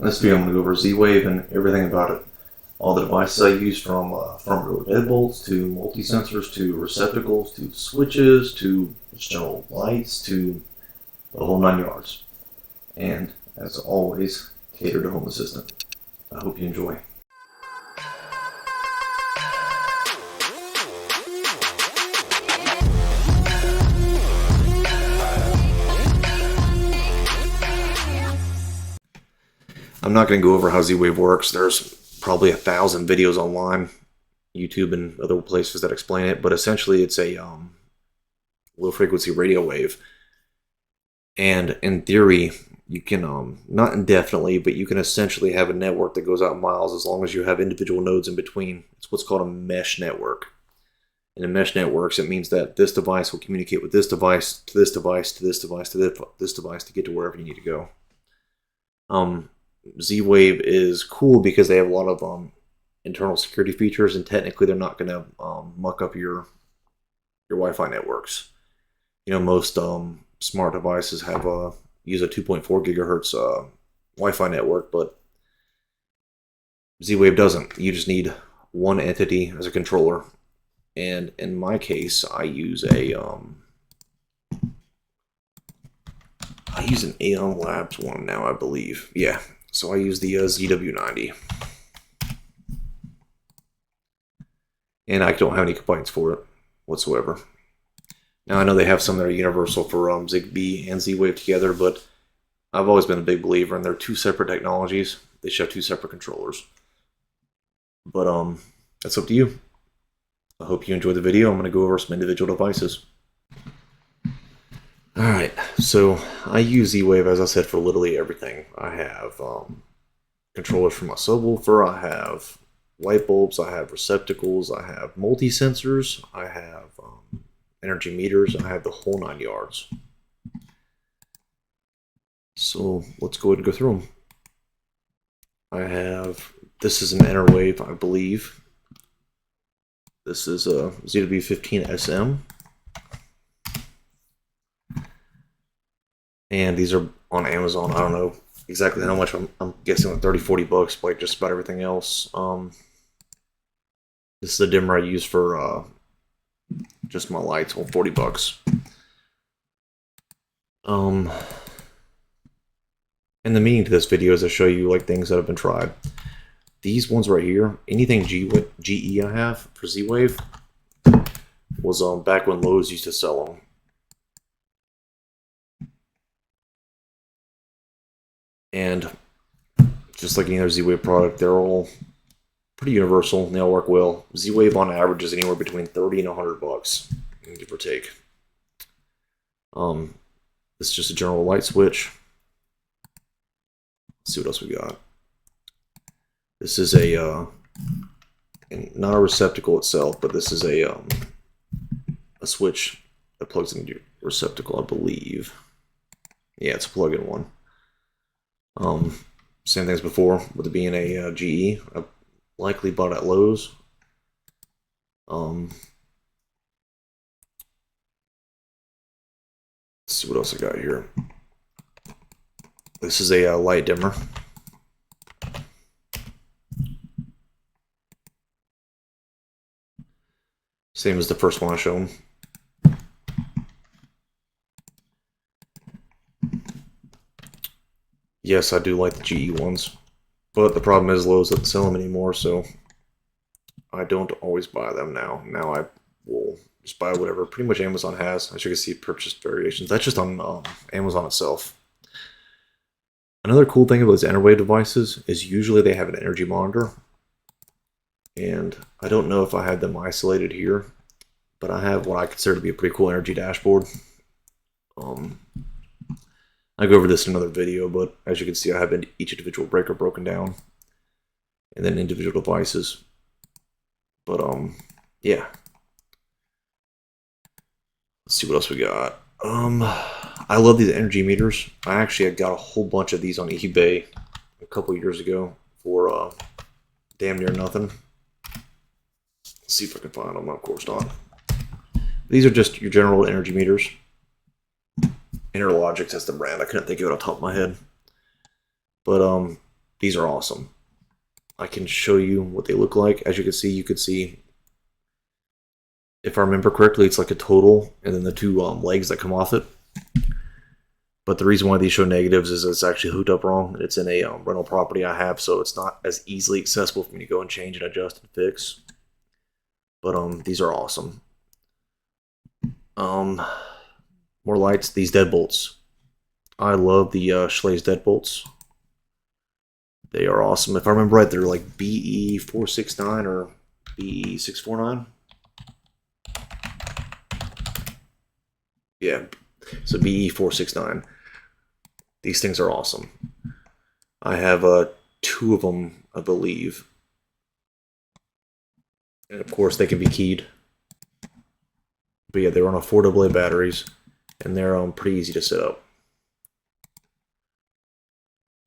In this video, I'm going to go over Z-Wave and everything about it. All the devices I use, from row dead bolts to multi-sensors to receptacles to switches to general lights to the whole 9 yards. And as always, cater to Home Assistant. I hope you enjoy. I'm not going to go over how Z-Wave works. There's probably 1,000 videos online, YouTube and other places that explain it, but essentially it's a low frequency radio wave. And in theory, you can, not indefinitely, but you can essentially have a network that goes out miles as long as you have individual nodes in between. It's what's called a mesh network. And in mesh networks, it means that this device will communicate with this device, to this device, to this device, to this device to get to wherever you need to go. Z-Wave is cool because they have a lot of internal security features, and technically they're not going to muck up your Wi-Fi networks. You know, most smart devices have use a 2.4 gigahertz Wi-Fi network, but Z-Wave doesn't. You just need one entity as a controller. And in my case, I use an Aeon Labs one now, I believe. Yeah. So I use the ZW90. And I don't have any complaints for it whatsoever. Now I know they have some that are universal for ZigBee and Z-Wave together, but I've always been a big believer in they're two separate technologies. They should have two separate controllers. But that's up to you. I hope you enjoyed the video. I'm going to go over some individual devices. Alright, so I use Z-Wave, as I said, for literally everything. I have controllers for my subwoofer, I have light bulbs, I have receptacles, I have multi-sensors, I have energy meters, I have the whole 9 yards. So let's go ahead and go through them. I have, this is an Enerwave, I believe. This is a ZW15SM. And these are on Amazon. I don't know exactly how much. I'm guessing like 30-40 bucks, like just about everything else. This is the dimmer I use for just my lights. Well, 40 bucks. And the meaning to this video is to show you like things that have been tried. These ones right here, anything GE I have for Z-Wave was back when Lowe's used to sell them. And just like any other Z-Wave product, they're all pretty universal and they all work well. Z-Wave on average is anywhere between 30 and 100 bucks, give or take. This is just a general light switch. Let's see what else we got. This is a not a receptacle itself, but this is a switch that plugs into your receptacle, I believe. Yeah, it's a plug-in one. Same thing as before, with it being a GE. I likely bought it at Lowe's. Let's see what else I got here. This is a light dimmer. Same as the first one I showed. Yes, I do like the GE ones, but the problem is Lowe's doesn't sell them anymore, so I don't always buy them now. Now I will just buy whatever pretty much Amazon has. As you can see, purchased variations. That's just on Amazon itself. Another cool thing about these Enerwave devices is usually they have an energy monitor, and I don't know if I have them isolated here, but I have what I consider to be a pretty cool energy dashboard. I'll go over this in another video, but as you can see, I have each individual breaker broken down, and then individual devices. But yeah. Let's see what else we got. I love these energy meters. I actually got a whole bunch of these on eBay a couple years ago for damn near nothing. Let's see if I can find them. Of course not. These are just your general energy meters. Interlogix, that's the brand. I couldn't think of it off the top of my head. But these are awesome. I can show you what they look like. As you could see, if I remember correctly, it's like a total, and then the two legs that come off it. But the reason why these show negatives is it's actually hooked up wrong. It's in a rental property I have, so it's not as easily accessible for me to go and change and adjust and fix. But these are awesome. More lights. These deadbolts. I love the Schley's deadbolts. They are awesome. If I remember right, they're like BE469 or BE649. Yeah, so BE469. These things are awesome. I have two of them, I believe. And of course, they can be keyed. But yeah, they run on 4 AA batteries, and they're pretty easy to set up.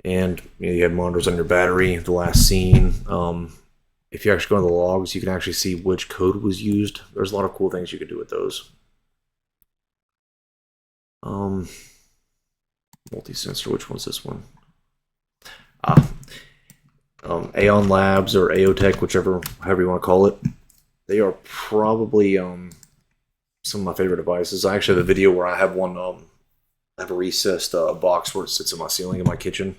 And you have monitors on your battery, the last scene. If you actually go into the logs, you can actually see which code was used. There's a lot of cool things you can do with those. Multi-sensor, which one's this one? Aeon Labs or Aeotech, however you want to call it. They are probably some of my favorite devices. I actually have a video where I have one. I have a recessed box where it sits in my ceiling in my kitchen.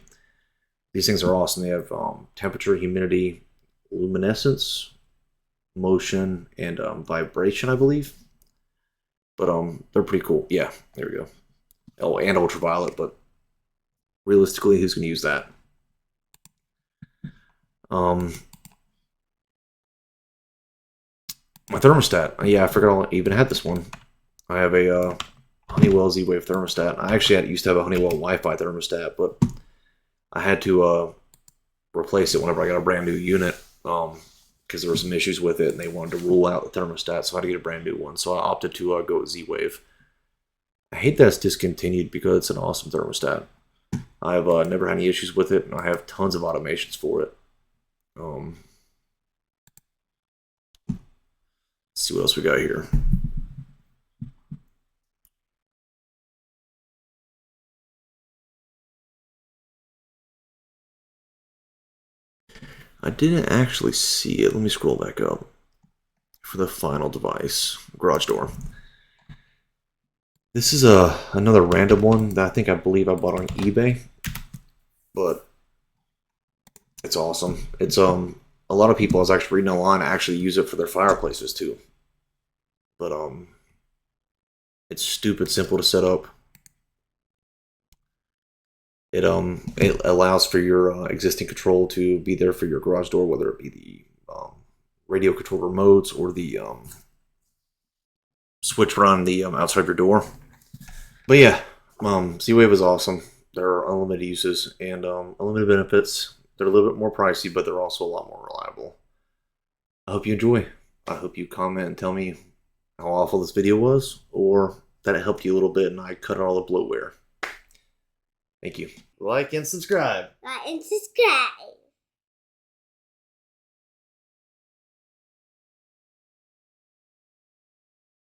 These things are awesome. They have temperature, humidity, luminescence, motion, and vibration, I believe. But they're pretty cool. Yeah, there we go. Oh, and ultraviolet, but realistically, who's going to use that? My thermostat. Yeah, I forgot I even had this one. I have a Honeywell Z-Wave thermostat. I actually used to have a Honeywell Wi-Fi thermostat, but I had to replace it whenever I got a brand new unit because there were some issues with it, and they wanted to rule out the thermostat, so I had to get a brand new one. So I opted to go with Z-Wave. I hate that it's discontinued because it's an awesome thermostat. I've never had any issues with it, and I have tons of automations for it. Let's see what else we got here. I didn't actually see it. Let me scroll back up for the final device, garage door. This is another random one that I believe I bought on eBay, but it's awesome. It's a lot of people I was actually reading online actually use it for their fireplaces too. But it's stupid simple to set up. It allows for your existing control to be there for your garage door, whether it be the radio control remotes or the switch around the outside of your door. But yeah, Z-Wave is awesome. There are unlimited uses and unlimited benefits. They're a little bit more pricey, but they're also a lot more reliable. I hope you enjoy. I hope you comment and tell me how awful this video was, or that it helped you a little bit and I cut out all the bloatware. Thank you. Like and subscribe. Like and subscribe.